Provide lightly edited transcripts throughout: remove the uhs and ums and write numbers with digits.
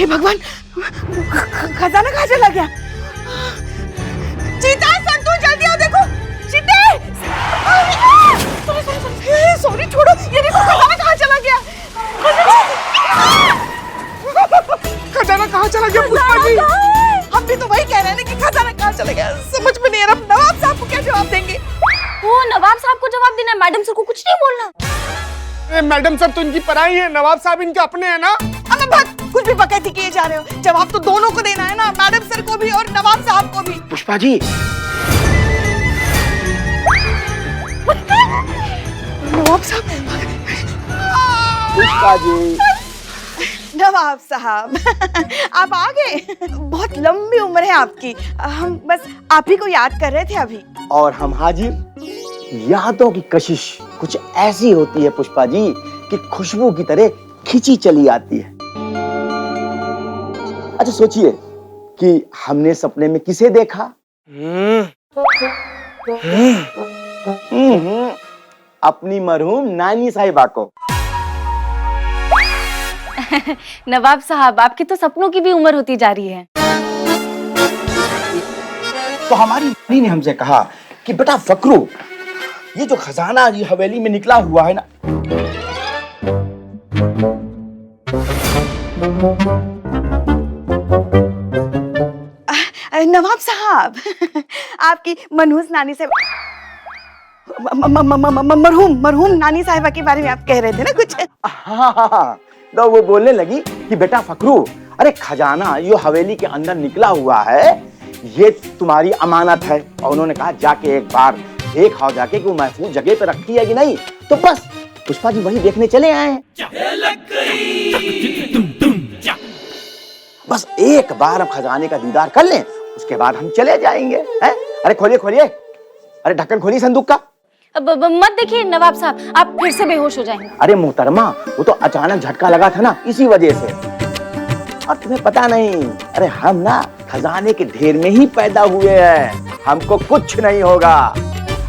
भगवान, खजाना कहाँ चला गया? चीता, संतू, जल्दी आओ, देखो चीते। सॉरी, छोड़ो, ये देखो खजाना कहाँ चला गया? खजाना कहाँ चला गया पुष्पा जी? हम भी तो वही कह रहे हैं कि खजाना कहाँ चला गया, समझ में नहीं आ रहा। नवाब साहब को क्या जवाब देंगे? वो नवाब साहब को जवाब देना, मैडम सर को कुछ नहीं बोलना। मैडम सर तो इनकी पराई है, नवाब साहब इनके अपने हैं ना। अबे बस कुछ भी बकैती किए जा रहे हो, जवाब तो दोनों को देना है ना, मैडम सर को भी और नवाब साहब को भी। पुष्पा जी, नवाब साहब, पुष्पा जी, नवाब साहब आप आ गए। बहुत लंबी उम्र है आपकी, हम बस आप ही को याद कर रहे थे अभी। और हम हाजिर। यादों की कशिश कुछ ऐसी होती है पुष्पा जी कि खुशबू की तरह खिंची चली आती है। अच्छा सोचिए कि हमने सपने में किसे देखा? अपनी मरहूम नानी साहिबा को। नवाब साहब, आपकी तो सपनों की भी उम्र होती जा रही है। तो हमारी नानी ने हमसे कहा कि बेटा फकरू, ये जो खजाना ये हवेली में निकला हुआ है ना, नवाब साहब आपकी मनहूस नानी से मरहूम नानी साहिबा के बारे में आप कह रहे थे ना कुछ? हाँ, तो वो बोलने लगी कि बेटा फकरू, अरे खजाना ये हवेली के अंदर निकला हुआ है, ये तुम्हारी अमानत है। और उन्होंने कहा जाके एक बार देख आओ जाके कि वो महफूज जगह पे रखी है कि नहीं। तो बस पुष्पा जी वही देखने चले आए हैं। बस एक बार हम खजाने का दीदार कर लें, उसके बाद हम चले जाएंगे। हैं? अरे खोलिए खोलिए, अरे ढक्कन खोलिए संदूक का। अब मत देखिए नवाब साहब, आप फिर से बेहोश हो जाएंगे। अरे मोहतरमा, वो तो अचानक झटका लगा था ना, इसी वजह से। और तुम्हें पता नहीं, अरे हम ना खजाने के ढेर में ही पैदा हुए हैं, हमको कुछ नहीं होगा।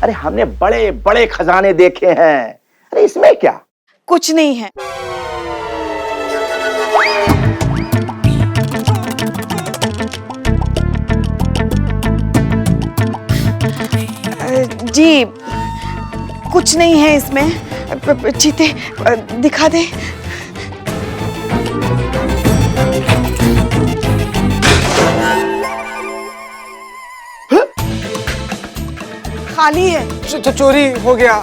अरे हमने बड़े बड़े खजाने देखे हैं, अरे इसमें क्या? कुछ नहीं है। जी कुछ नहीं है इसमें। चीते दिखा दे। खाली है। चोरी हो गया।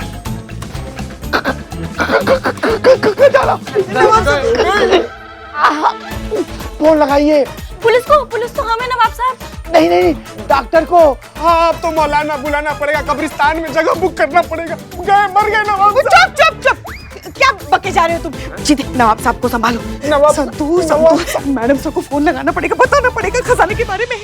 फोन लगाइए। पुलिस को हमें नवाब साहब। नहीं नहीं, डॉक्टर को। हाँ, अब तो मौलाना बुलाना पड़ेगा, कब्रिस्तान में जगह बुक करना पड़ेगा। गए, मर गए नवाब साहब। चुप, क्या बके जा रहे हो तुम? चीते नवाब साहब को संभालो। नवाब संतू, मैडम सर को फोन लगाना पड़ेगा, बताना पड़ेगा खजाने के बारे में।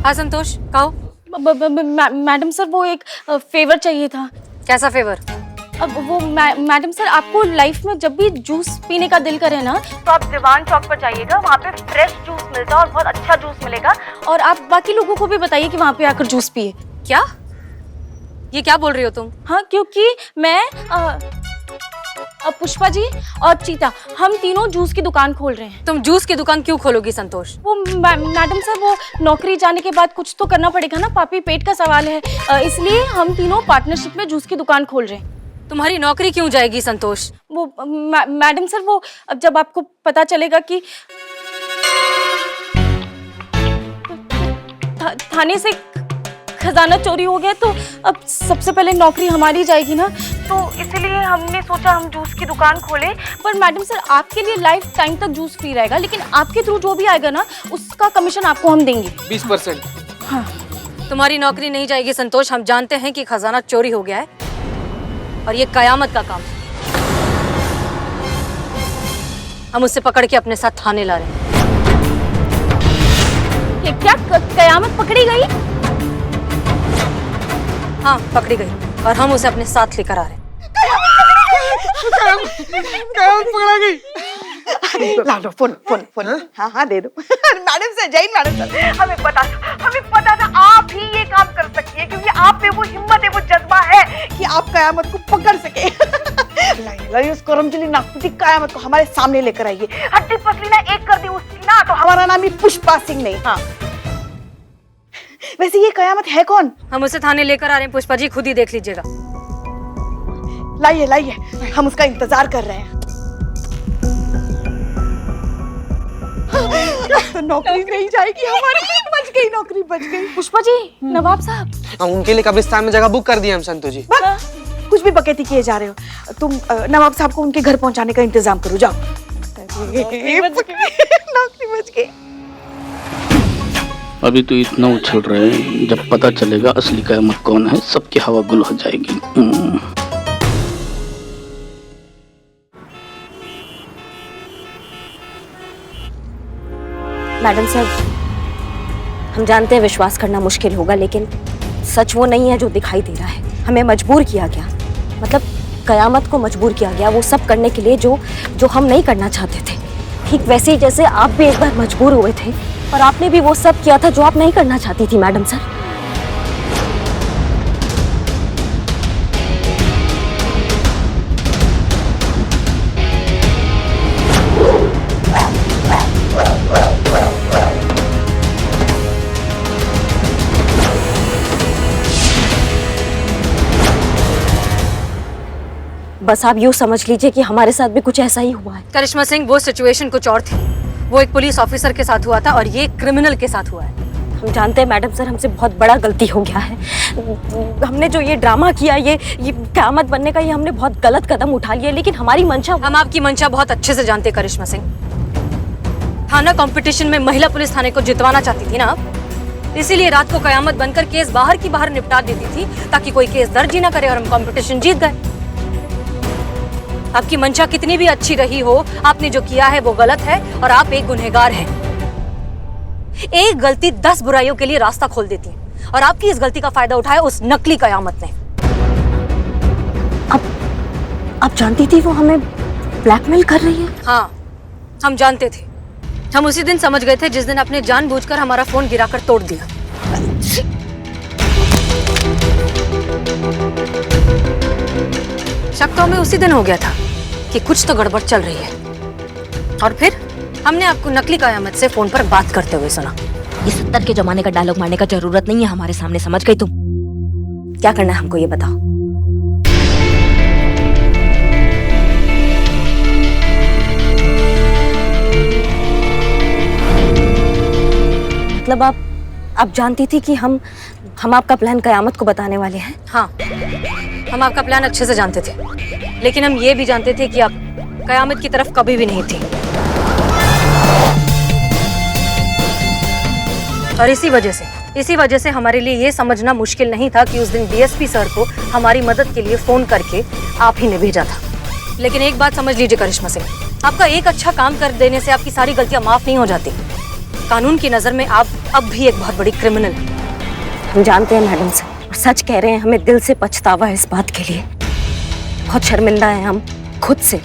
हाँ संतोष, कहो। मैडम सर, वो एक फेवर चाहिए था। कैसा फेवर? अब वो मैडम सर, आपको लाइफ में जब भी जूस पीने का दिल करे ना, तो आप दीवान चौक पर जाइएगा, वहाँ पे फ्रेश जूस मिलता है और बहुत अच्छा जूस मिलेगा। और आप बाकी लोगों को भी बताइए कि वहाँ पे आकर जूस पिए। क्या? ये क्या बोल रही हो तुम? हाँ, क्योंकि मैं पुष्पा जी और चीता, हम तीनों जूस की दुकान खोल रहे हैं। तुम जूस की दुकान क्यों खोलोगी संतोष? वो मैडम सर, वो नौकरी जाने के बाद कुछ तो करना पड़ेगा ना, पापी पेट का सवाल है, इसलिए हम तीनों पार्टनरशिप में जूस की दुकान खोल रहे हैं। तुम्हारी नौकरी क्यों जाएगी संतोष? वो मैडम सर, वो अब जब आपको पता चलेगा कि थाने से खजाना चोरी हो गया, तो अब सबसे पहले नौकरी हमारी जाएगी ना, तो इसीलिए हमने सोचा हम जूस की दुकान खोले। पर मैडम सर, आपके लिए लाइफ टाइम तक जूस फ्री रहेगा, लेकिन आपके थ्रू जो भी आएगा ना, उसका कमीशन आपको हम देंगे 20%। हाँ। तुम्हारी नौकरी नहीं जाएगी संतोष, हम जानते हैं कि खजाना चोरी हो गया है और ये कयामत का काम है। हम उसे पकड़ के अपने साथ थाने ला रहे हैं। ये क्या कयामत पकड़ी गई? हाँ, पकड़ी गई और हम उसे अपने साथ लेकर आ रहे हैं। कयामत पकड़ा गई। ला लो फोन फोन फोन। हाँ हाँ दे दो। Madam sir, Jain madam sir, हमें पता था आप ही ये काम कर सकती है, क्योंकि आप में वो हिम्मत है, वो जज्बा है कि आप कयामत को पकड़ सके। लाइए उस करमचली नागपुती कयामत को हमारे सामने लेकर आइए। हड्डी पसली ना एक कर दी उसकी ना, तो हमारा नाम ही पुष्पा सिंह नहीं। हाँ वैसे ये कयामत है कौन? हम उसे थाने लेकर आ रहे हैं पुष्पा जी, खुद ही देख लीजिएगा। लाइए लाइए, हम उसका इंतजार कर रहे हैं। तो नौकरी नहीं जाएगी हमारी, बच गई नौकरी, बच गई। पुष्पा जी, नवाब साहब। हम उनके लिए कब्रिस्तान में जगह बुक कर दिया हम संतोष जी। कुछ भी बकैती किए जा रहे हो तुम। नवाब साहब को उनके घर पहुंचाने का इंतजाम करो, जाओ। नौकरी बच गई। अभी तो इतना उछल रहे हैं, जब पता चलेगा असली कयामत कौन है, सबकी हवा गुल हो जाएगी। मैडम साहब, हम जानते हैं विश्वास करना मुश्किल होगा, लेकिन सच वो नहीं है जो दिखाई दे रहा है। हमें मजबूर किया गया, मतलब कयामत को मजबूर किया गया वो सब करने के लिए जो हम नहीं करना चाहते थे। ठीक वैसे ही जैसे आप भी एक बार मजबूर हुए थे और आपने भी वो सब किया था जो आप नहीं करना चाहती थी मैडम सर। बस आप यूँ समझ लीजिए कि हमारे साथ भी कुछ ऐसा ही हुआ है। करिश्मा सिंह, वो सिचुएशन कुछ और थी। वो एक पुलिस ऑफिसर के साथ हुआ था और ये क्रिमिनल के साथ हुआ है। हम जानते हैं मैडम सर, हमसे बहुत बड़ा गलती हो गया है। हमने जो ये ड्रामा किया, ये क़यामत बनने का, ये हमने बहुत गलत कदम उठा लिया, लेकिन हमारी मंशा। हम आपकी मंशा बहुत अच्छे से जानते हैं करिश्मा सिंह। थाना कंपटीशन में महिला पुलिस थाने को जितवाना चाहती थी ना आप, इसीलिए रात को कयामत बनकर केस बाहर की बाहर निपटा देती थी ताकि कोई केस दर्ज ही ना करे और हम कंपटीशन जीत गए। आपकी मंशा कितनी भी अच्छी रही हो, आपने जो किया है वो गलत है और आप एक गुनहगार हैं। एक गलती 10 बुराइयों के लिए रास्ता खोल देती है और आपकी इस गलती का फायदा उठाया उस नकली कयामत ने। आप जानती थी वो हमें ब्लैकमेल कर रही है? हाँ, हम जानते थे। हम उसी दिन समझ गए थे जिस दिन आपने जानबूझकर हमारा फोन गिराकर तोड़ दिया। शक तो हमें उसी दिन हो गया था कि कुछ तो गड़बड़ चल रही है, और फिर हमने आपको नकली कयामत से फोन पर बात करते हुए सुना। ये 70 के जमाने का डायलॉग मारने का जरूरत नहीं है हमारे सामने, समझ गई तुम? क्या करना है हमको ये बताओ। मतलब आप जानती थी कि हम आपका प्लान कयामत को बताने वाले हैं? हाँ, हम आपका प्लान अच्छे से जानते थे, लेकिन हम ये भी जानते थे कि आप कयामत की तरफ कभी भी नहीं थे। और इसी वजह से हमारे लिए ये समझना मुश्किल नहीं था कि उस दिन डीएसपी सर को हमारी मदद के लिए फोन करके आप ही ने भेजा था। लेकिन एक बात समझ लीजिए करिश्मा सिंह, आपका एक अच्छा काम कर देने से आपकी सारी गलतियां माफ नहीं हो जाती। कानून की नजर में आप अब भी एक बहुत बड़ी क्रिमिनल हैं। हम जानते हैं मैडम सर, और सच कह रहे हैं, हमें दिल से पछतावा है इस बात के लिए। बहुत शर्मिंदा हैं हम खुद से,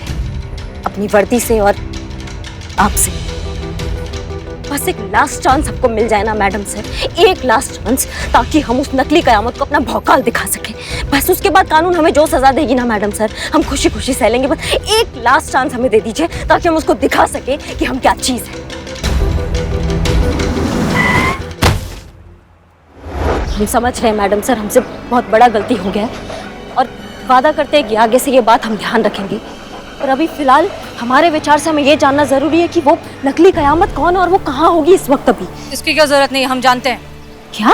अपनी वर्दी से और आपसे। बस एक लास्ट चांस हमको मिल जाए ना मैडम सर, एक लास्ट चांस, ताकि हम उस नकली कयामत को अपना भौकाल दिखा सके। बस उसके बाद कानून हमें जो सजा देगी ना मैडम सर, हम खुशी खुशी सह लेंगे। बस एक लास्ट चांस हमें दे दीजिए ताकि हम उसको दिखा सके कि हम क्या चीज है। हम समझ रहे हैं मैडम सर, हमसे बहुत बड़ा गलती हो गया है और वादा करते हैं कि आगे से ये बात हम ध्यान रखेंगे। और अभी फिलहाल हमारे विचार से हमें ये जानना जरूरी है कि वो नकली कयामत कौन है और वो कहाँ होगी इस वक्त। अभी इसकी क्या जरूरत नहीं है, हम जानते हैं। क्या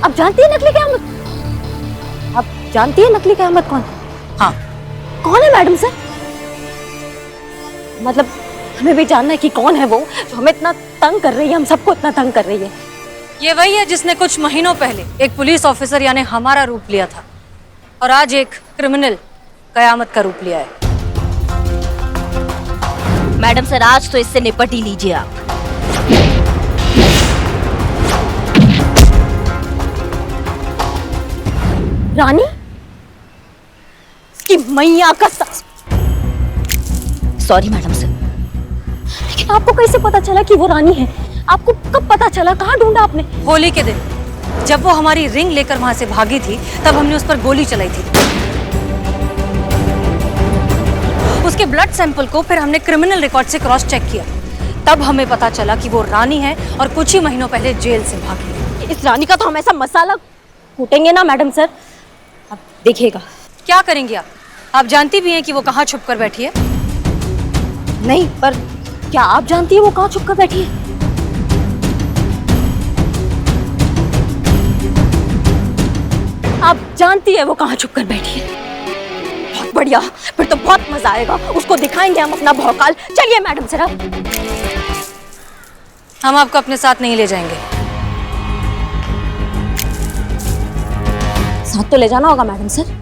आप जानती है नकली कयामत? आप जानती है नकली कयामत कौन है? हाँ। कौन है मैडम सर? मतलब हमें भी जानना है कि कौन है वो जो हमें इतना तंग कर रही है, हम सबको इतना तंग कर रही है। ये वही है जिसने कुछ महीनों पहले एक पुलिस ऑफिसर यानी हमारा रूप लिया था और आज एक क्रिमिनल कयामत का रूप लिया है। मैडम सर, आज तो इससे निपट ही लीजिए आप। रानी? आपकी मैया का सॉरी मैडम सर, लेकिन आपको कैसे पता चला कि वो रानी है? आपको कब पता चला? कहाँ ढूंढा आपने? होली के दिन जब वो हमारी रिंग लेकर वहां से भागी थी, तब हमने उस पर गोली चलाई थी। उसके ब्लड सैंपल को फिर हमने क्रिमिनल रिकॉर्ड से क्रॉस चेक किया, तब हमें पता चला कि वो रानी है और कुछ ही महीनों पहले जेल से भागी है। इस रानी का तो हम ऐसा मसाला कूटेंगे ना मैडम सर, अब देखिएगा। क्या करेंगे आप जानती भी हैं कि वो कहाँ छुप कर बैठी है? नहीं, पर क्या आप जानती है वो कहाँ छुप कर बैठी है? आप जानती है वो कहाँ छुप कर बैठी है? बहुत बढ़िया, फिर तो बहुत मजा आएगा, उसको दिखाएंगे हम अपना भौकाल। चलिए मैडम सर, हम आपको अपने साथ नहीं ले जाएंगे। साथ तो ले जाना होगा मैडम सर,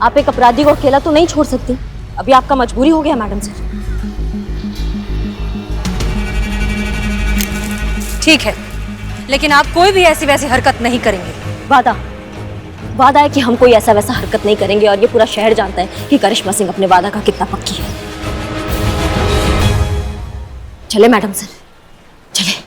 आप एक अपराधी को अकेला तो नहीं छोड़ सकती, अभी आपका मजबूरी हो गया मैडम सर। ठीक है, लेकिन आप कोई भी ऐसी वैसी हरकत नहीं करेंगे। वादा है कि हम कोई ऐसा वैसा हरकत नहीं करेंगे, और ये पूरा शहर जानता है कि करिश्मा सिंह अपने वादा का कितना पक्की है। चले मैडम सर, चले।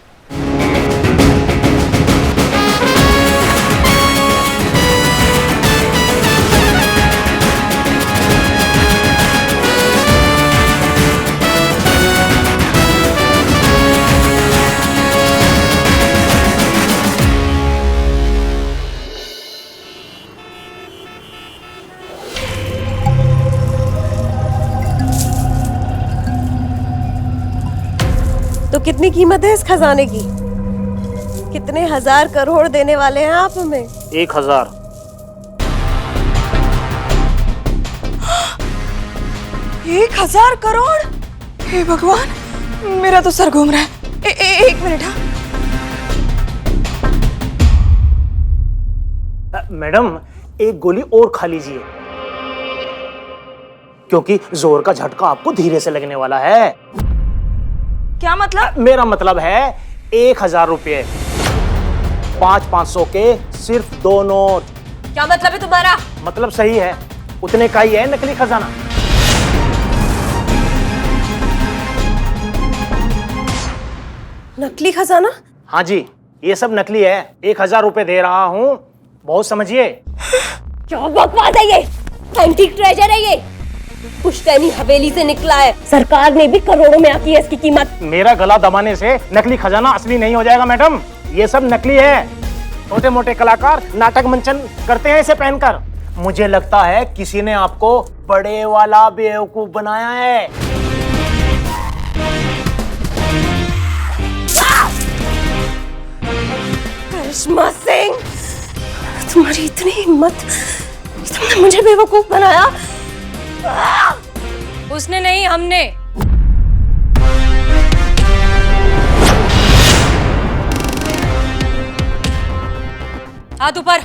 तो कितनी कीमत है इस खजाने की? कितने हजार करोड़ देने वाले हैं आप हमें? 1000। एक 1000 करोड़? हे भगवान, मेरा तो सर घूम रहा है। एक मिनट। मैडम, एक गोली और खा लीजिए, क्योंकि जोर का झटका आपको धीरे से लगने वाला है। क्या मतलब? मेरा मतलब है 1000 रुपये, 500 के सिर्फ 2 नोट। क्या मतलब है तुम्हारा? मतलब सही है, उतने का ही है नकली खजाना। नकली खजाना? हाँ जी, ये सब नकली है। 1000 रुपये दे रहा हूँ, बहुत समझिए। क्या बकवास है ये? एंटीक ट्रेजर है ये, पुश्तैनी हवेली से निकला है, सरकार ने भी करोड़ों में आकी है इसकी कीमत। मेरा गला दबाने से नकली खजाना असली नहीं हो जाएगा मैडम, ये सब नकली है। छोटे मोटे कलाकार नाटक मंचन करते हैं इसे पहनकर। मुझे लगता है किसी ने आपको बड़े वाला बेवकूफ बनाया है। करिश्मा सिंह, तुम्हारी इतनी हिम्मत, तुमने मुझे बेवकूफ बनाया। उसने नहीं, हमने। हाथ ऊपर।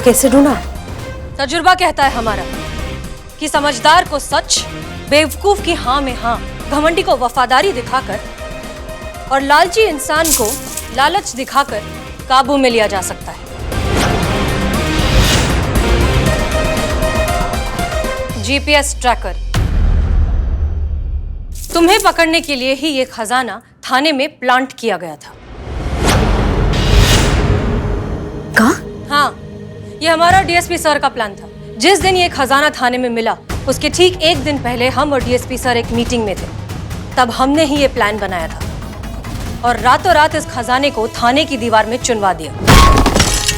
कैसे ढूंढा? तजुर्बा कहता है हमारा कि समझदार को सच, बेवकूफ की हाँ में हाँ, घमंडी को वफादारी दिखाकर और लालची इंसान को लालच दिखाकर काबू में लिया जा सकता है। जीपीएस ट्रैकर, तुम्हें पकड़ने के लिए ही ये खजाना थाने में प्लांट किया गया था। कहाँ? हाँ, ये हमारा डीएसपी सर का प्लान था। जिस दिन ये खजाना थाने में मिला, उसके ठीक एक दिन पहले हम और डीएसपी सर एक मीटिंग में थे। तब हमने ही ये प्लान बनाया था और रातों रात इस खजाने को थाने की दीवार में चुनवा दिया।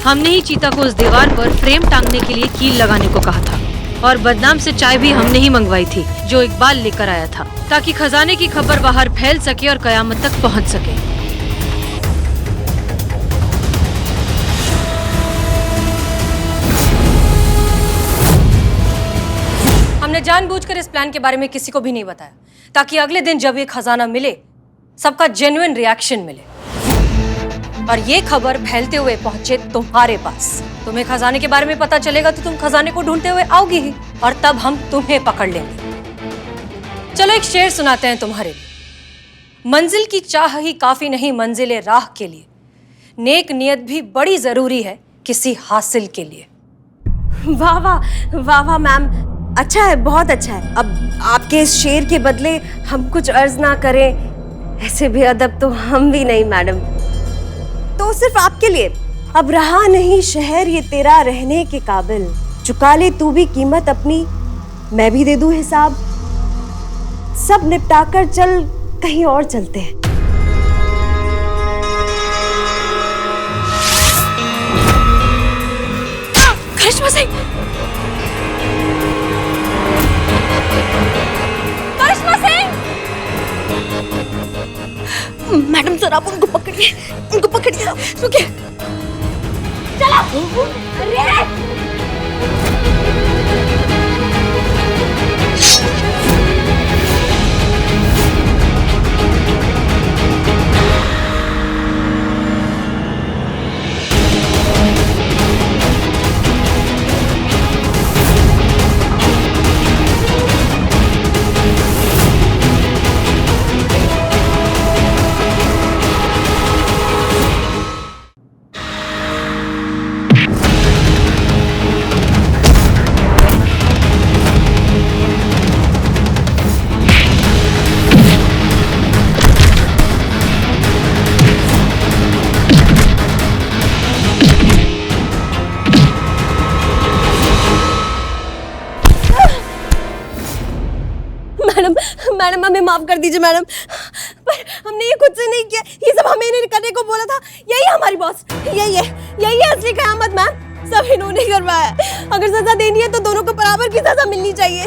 हमने ही चीता को उस दीवार पर फ्रेम टांगने के लिए कील लगाने को कहा था, और बदनाम से चाय भी हमने ही मंगवाई थी, जो इकबाल लेकर आया था, ताकि खजाने की खबर बाहर फैल सके और कयामत तक पहुंच सके। हमने जानबूझकर इस प्लान के बारे में किसी को भी नहीं बताया, ताकि अगले दिन जब ये खजाना मिले, सबका जेन्युइन रिएक्शन मिले और ये खबर फैलते हुए पहुंचे तुम्हारे पास। तुम्हें खजाने के बारे में पता चलेगा तो तुम खजाने को ढूंढते हुए आओगी ही, और तब हम तुम्हें पकड़ लेंगे। चलो एक शेर सुनाते हैं तुम्हारे लिए। मंजिल की चाह ही काफी नहीं मंजिले राह के लिए, नेक नियत भी बड़ी जरूरी है किसी हासिल के लिए। वाह वाह वाह वाह मैम, अच्छा है, बहुत अच्छा है। अब आपके इस शेर के बदले हम कुछ अर्ज ना करें, ऐसे भी अदब तो हम भी नहीं मैडम। तो सिर्फ आपके लिए, अब रहा नहीं शहर ये तेरा रहने के काबिल, चुका ले तू भी कीमत अपनी, मैं भी दे दूं हिसाब, सब निपटाकर चल कहीं और चलते हैं। करिश्मा सिंह, करिश्मा सिंह! मैडम सर आप उनको पकड़िए, उनको पकड़िए, रुकिए। चलो। अरे मैडम हमें माफ कर दीजिए मैडम, पर हमने ये खुद से नहीं किया, ये सब हमें इन्हें करने को बोला था। यही हमारी बॉस, यही है असली कयामत मैम, सब इन्होंने करवाया। अगर सजा देनी है तो दोनों को बराबर की सजा मिलनी चाहिए।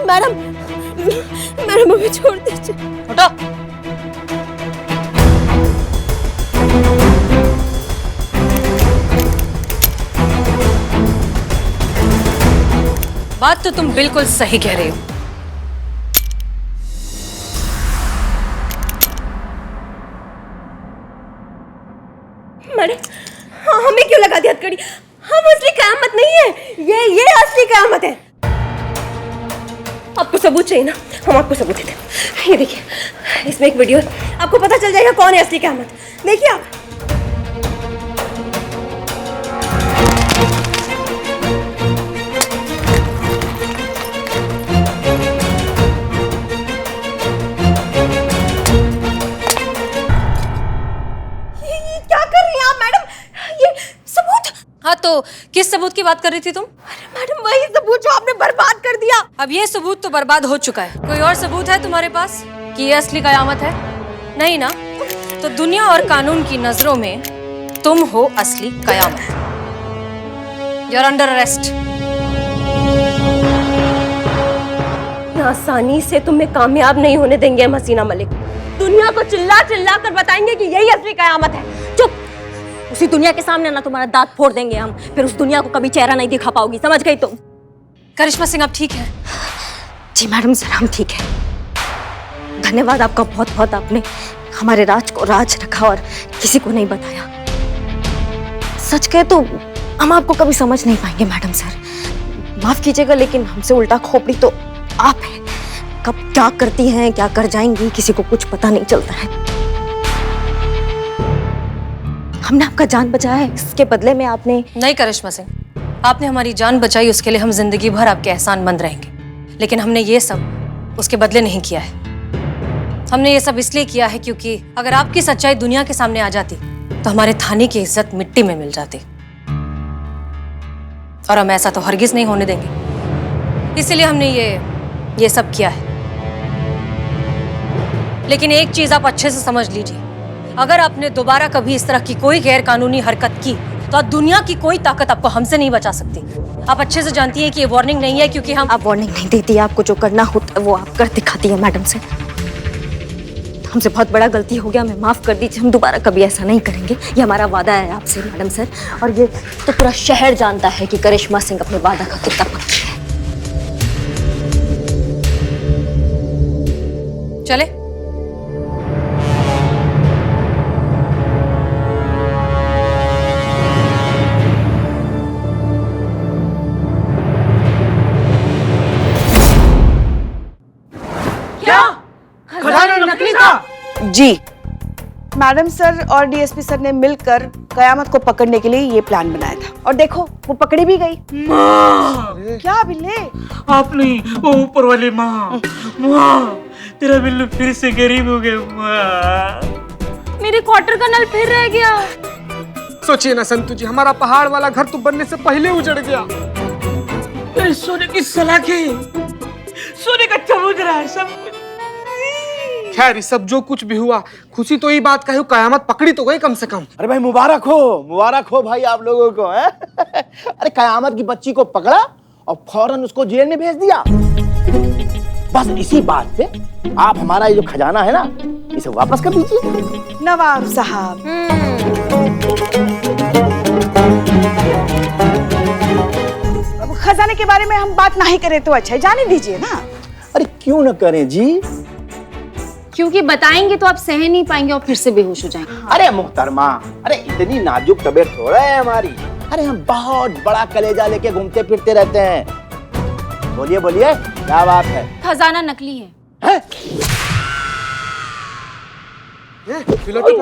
मैडम हमें छोड़ दीजिए। हटो। बात तो तुम बिल्कुल सही कह रही हो। मैडम हमें क्यों लगा दी हथकड़ी? हम असली कयामत नहीं है, ये असली कयामत है। आपको सबूत चाहिए ना, हम आपको सबूत देते हैं। ये देखिए, इसमें एक वीडियो है, आपको पता चल जाएगा कौन है असली कयामत। देखिए आप। हाँ तो किस सबूत की बात कर रही थी तुम? अरे मैडम वही सबूत जो आपने बर्बाद कर दिया। अब ये सबूत तो बर्बाद हो चुका है। कोई और सबूत है तुम्हारे पास कि ये असली कयामत है? नहीं ना? तो दुनिया और कानून की नजरों में तुम हो असली कयामत। You are under arrest. आसानी से तुम्हें कामयाब नहीं होने देंगे हम हसीना मलिक। दुनिया को चिल्ला चिल्ला कर बताएंगे कि यही असली कयामत है। चुप। उसी दुनिया के सामने ना तुम्हारा दांत फोड़ देंगे हम, फिर उस दुनिया को कभी चेहरा नहीं दिखा पाओगी, समझ गई तुम? करिश्मा सिंह आप ठीक है? जी मैडम सर हम ठीक है। धन्यवाद आपका बहुत बहुत, आपने हमारे राज को राज रखा और किसी को नहीं बताया। सच कहे तो हम आपको कभी समझ नहीं पाएंगे मैडम सर, माफ कीजिएगा, लेकिन हमसे उल्टा खोपड़ी तो आप हैं। कब क्या करती हैं क्या कर जाएंगी किसी को कुछ पता नहीं चलता है। हमने आपका जान बचाया है, इसके बदले में आपने नहीं करिश्मा सिंह, आपने हमारी जान बचाई, उसके लिए हम जिंदगी भर आपके एहसानमंद रहेंगे। लेकिन हमने ये सब उसके बदले नहीं किया है। हमने ये सब इसलिए किया है क्योंकि अगर आपकी सच्चाई दुनिया के सामने आ जाती तो हमारे थाने की इज्जत मिट्टी में मिल जाती, और हम ऐसा तो हरगिज नहीं होने देंगे। इसीलिए हमने ये सब किया है। लेकिन एक चीज आप अच्छे से समझ लीजिए, अगर आपने दोबारा कभी इस तरह की कोई गैर कानूनी हरकत की तो दुनिया की कोई ताकत आपको हमसे नहीं बचा सकती। आप अच्छे से जानती हैं कि ये वार्निंग नहीं है, क्योंकि आप वार्निंग नहीं देती, आपको जो करना होता है वो आप कर दिखाती है मैडम से। हमसे बहुत बड़ा गलती हो गया, हमें माफ कर दीजिए, हम दोबारा कभी ऐसा नहीं करेंगे, ये हमारा वादा है आपसे मैडम सर। और ये तो पूरा शहर जानता है कि करिश्मा सिंह अपने वादा का कितना पक्की है। चले। क्या जी मैडम सर और डीएसपी सर ने मिलकर कयामत को पकड़ने के लिए ये प्लान बनाया था और देखो वो पकड़ी भी गई। क्या बिल्ले? आप नहीं, वो ऊपर वाली माँ। माँ, तेरा बिल्लू फिर से गरीब हो गया माँ। मेरे क्वार्टर का नल फिर रह गया। सोचिए ना संतू जी, हमारा पहाड़ वाला घर तो बनने से पहले उजड़ गया। अरे सोने की सलाखें, सोने का चबूतरा है सब कुछ। खैर ये सब जो कुछ भी हुआ, खुशी तो ये बात का है कयामत पकड़ी तो गई कम से कम। अरे भाई मुबारक हो भाई आप लोगों को हैं? अरे कयामत की बच्ची को पकड़ा और फौरन उसको जेल में भेज दिया। बस इसी बात पे आप हमारा ये जो खजाना है ना, इसे वापस कर दीजिए। नवाब साहब, अब खजाने के बारे में हम बात नहीं करें तो अच्छा है, जाने दीजिए ना। अरे क्यों न करें जी, क्योंकि बताएंगे तो आप सह नहीं पाएंगे और फिर से बेहोश हो जाएंगे। अरे मुहतरमा, अरे इतनी नाजुक तबीयत थोड़ा है हमारी। अरे हम बहुत बड़ा कलेजा लेके घूमते फिरते रहते हैं। बोलिए बोलिए क्या बात है? खजाना नकली है। हैं? फिलौटी